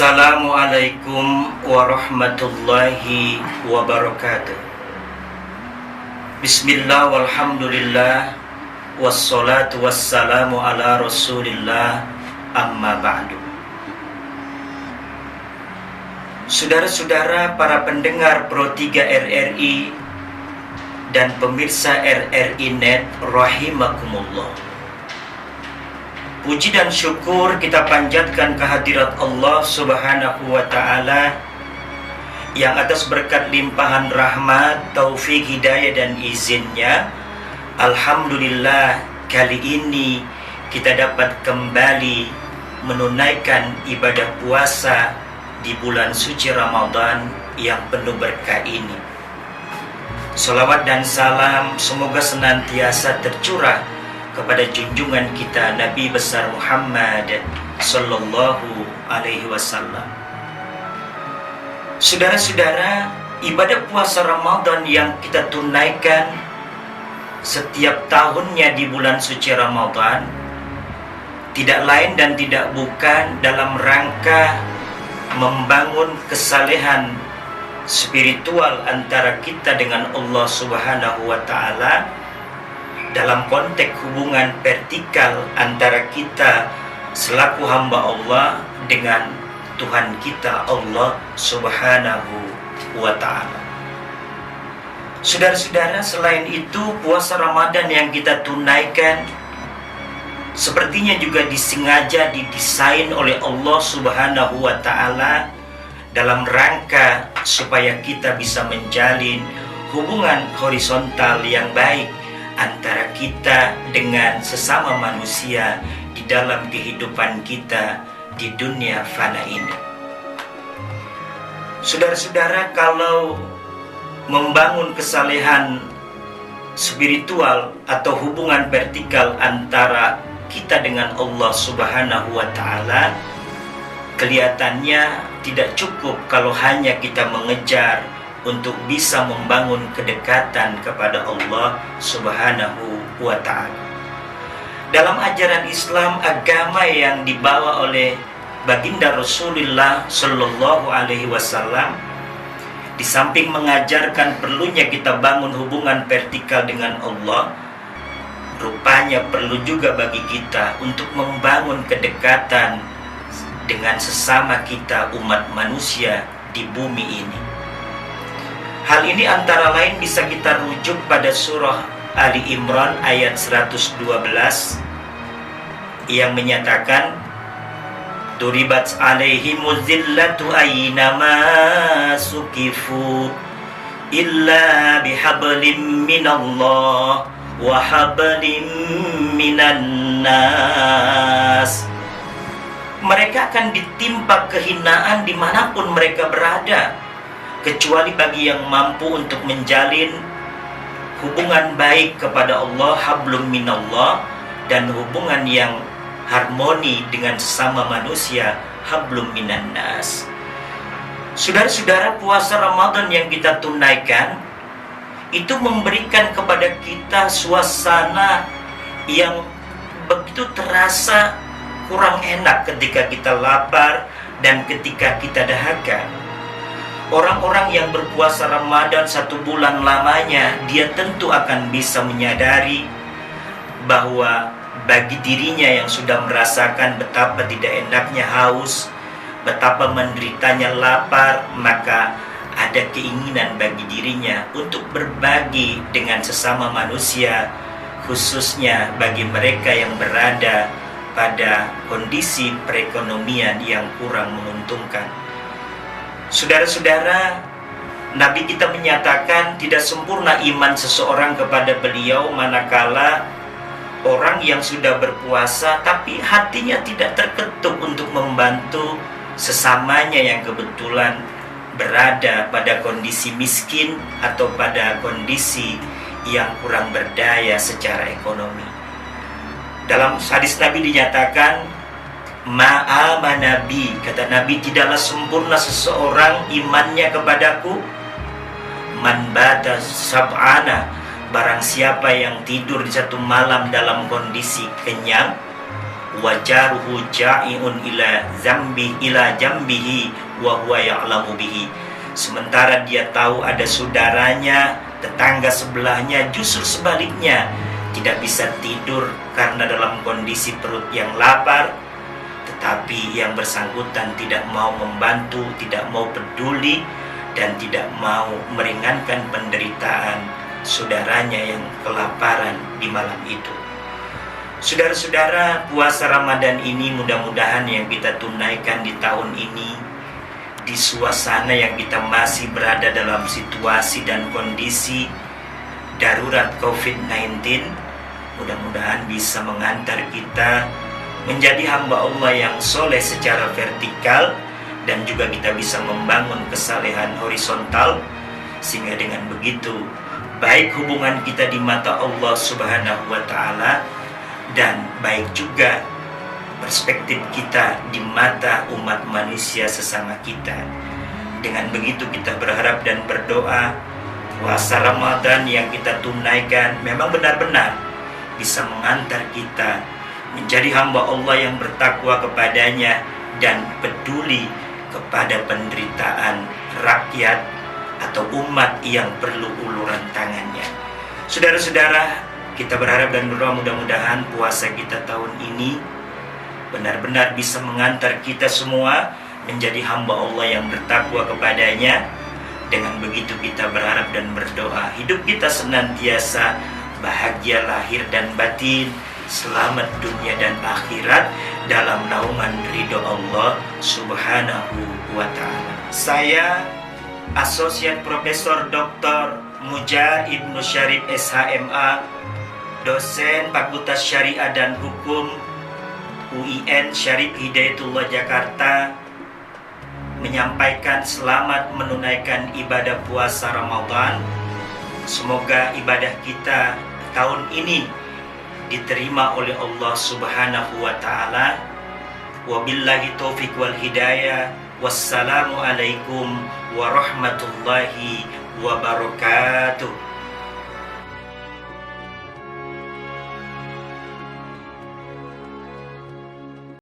Assalamualaikum warahmatullahi wabarakatuh. Bismillah walhamdulillah wassalatu wassalamu ala rasulillah, amma ba'du. Saudara-saudara para pendengar Pro 3 RRI dan pemirsa RRI Net rahimakumullah. Puji dan syukur kita panjatkan kehadirat Allah Subhanahu wa Ta'ala yang atas berkat limpahan rahmat, taufik, hidayah dan izinnya, alhamdulillah kali ini kita dapat kembali menunaikan ibadah puasa di bulan suci Ramadan yang penuh berkah ini. Salawat dan salam semoga senantiasa tercurah kepada junjungan kita Nabi besar Muhammad sallallahu alaihi wasallam. Saudara-saudara, ibadah puasa Ramadan yang kita tunaikan setiap tahunnya di bulan suci Ramadan tidak lain dan tidak bukan dalam rangka membangun kesalehan spiritual antara kita dengan Allah Subhanahu wa Ta'ala, dalam konteks hubungan vertikal antara kita selaku hamba Allah dengan Tuhan kita Allah Subhanahu wa Ta'ala. Saudara-saudara, selain itu puasa Ramadan yang kita tunaikan sepertinya juga disengaja didesain oleh Allah Subhanahu wa Ta'ala dalam rangka supaya kita bisa menjalin hubungan horizontal yang baik antara kita dengan sesama manusia di dalam kehidupan kita di dunia fana ini. Saudara-saudara, kalau membangun kesalehan spiritual atau hubungan vertikal antara kita dengan Allah Subhanahu wa Ta'ala, kelihatannya tidak cukup kalau hanya kita mengejar untuk bisa membangun kedekatan kepada Allah Subhanahu wa Ta'ala. Dalam ajaran Islam, agama yang dibawa oleh baginda Rasulullah Sallallahu Alaihi Wasallam, di samping mengajarkan perlunya kita bangun hubungan vertikal dengan Allah, rupanya perlu juga bagi kita untuk membangun kedekatan dengan sesama kita umat manusia di bumi ini. Hal ini antara lain bisa kita rujuk pada surah Ali Imran ayat 112 yang menyatakan, Duribat alaihimuz zillatu aynama sukifu illa bihablim minallah wa hablim minan nas. Mereka akan ditimpa kehinaan dimanapun mereka berada, kecuali bagi yang mampu untuk menjalin hubungan baik kepada Allah, hablum minallah, dan hubungan yang harmoni dengan sesama manusia, hablum minan nas. Saudara-saudara, puasa Ramadan yang kita tunaikan itu memberikan kepada kita suasana yang begitu terasa kurang enak ketika kita lapar dan ketika kita dahaga. Orang-orang yang berpuasa Ramadan 1 bulan lamanya, dia tentu akan bisa menyadari bahwa bagi dirinya yang sudah merasakan betapa tidak enaknya haus, betapa menderitanya lapar, maka ada keinginan bagi dirinya untuk berbagi dengan sesama manusia, khususnya bagi mereka yang berada pada kondisi perekonomian yang kurang menguntungkan. Saudara-saudara, Nabi kita menyatakan tidak sempurna iman seseorang kepada beliau manakala orang yang sudah berpuasa tapi hatinya tidak terketuk untuk membantu sesamanya yang kebetulan berada pada kondisi miskin atau pada kondisi yang kurang berdaya secara ekonomi. Dalam hadis Nabi dinyatakan, Ma'ama Nabi, kata Nabi, tidaklah sempurna seseorang imannya kepadaku man bata sab'ana, barang siapa yang tidur di 1 malam dalam kondisi kenyang, wa jaruhu ja'iun ila jambihi wa huwa ya'lamu bihi. Sementara dia tahu ada saudaranya, tetangga sebelahnya justru sebaliknya tidak bisa tidur karena dalam kondisi perut yang lapar, tetapi yang bersangkutan tidak mau membantu, tidak mau peduli, dan tidak mau meringankan penderitaan saudaranya yang kelaparan di malam itu. Saudara-saudara, puasa Ramadan ini mudah-mudahan yang kita tunaikan di tahun ini, di suasana yang kita masih berada dalam situasi dan kondisi darurat COVID-19, mudah-mudahan bisa mengantar kita menjadi hamba Allah yang soleh secara vertikal, dan juga kita bisa membangun kesalehan horizontal, sehingga dengan begitu baik hubungan kita di mata Allah Subhanahu wa Ta'ala, dan baik juga perspektif kita di mata umat manusia sesama kita. Dengan begitu kita berharap dan berdoa puasa Ramadan yang kita tunaikan memang benar-benar bisa mengantar kita menjadi hamba Allah yang bertakwa kepadanya dan peduli kepada penderitaan rakyat atau umat yang perlu uluran tangannya. Saudara-saudara, kita berharap dan berdoa mudah-mudahan puasa kita tahun ini benar-benar bisa mengantar kita semua menjadi hamba Allah yang bertakwa kepadanya. Dengan begitu kita berharap dan berdoa hidup kita senantiasa bahagia lahir dan batin, selamat dunia dan akhirat dalam naungan ridho Allah Subhanahu wa Ta'ala. Saya Asosiat Profesor Dr. Muja Ibnu Syarif SHMA, dosen Fakultas Syariah dan Hukum UIN Syarif Hidayatullah Jakarta, menyampaikan selamat menunaikan ibadah puasa Ramadan. Semoga ibadah kita tahun ini diterima oleh Allah Subhanahu wa Ta'ala. Wabillahi taufiq wal hidayah. Wassalamualaikum warahmatullahi wabarakatuh.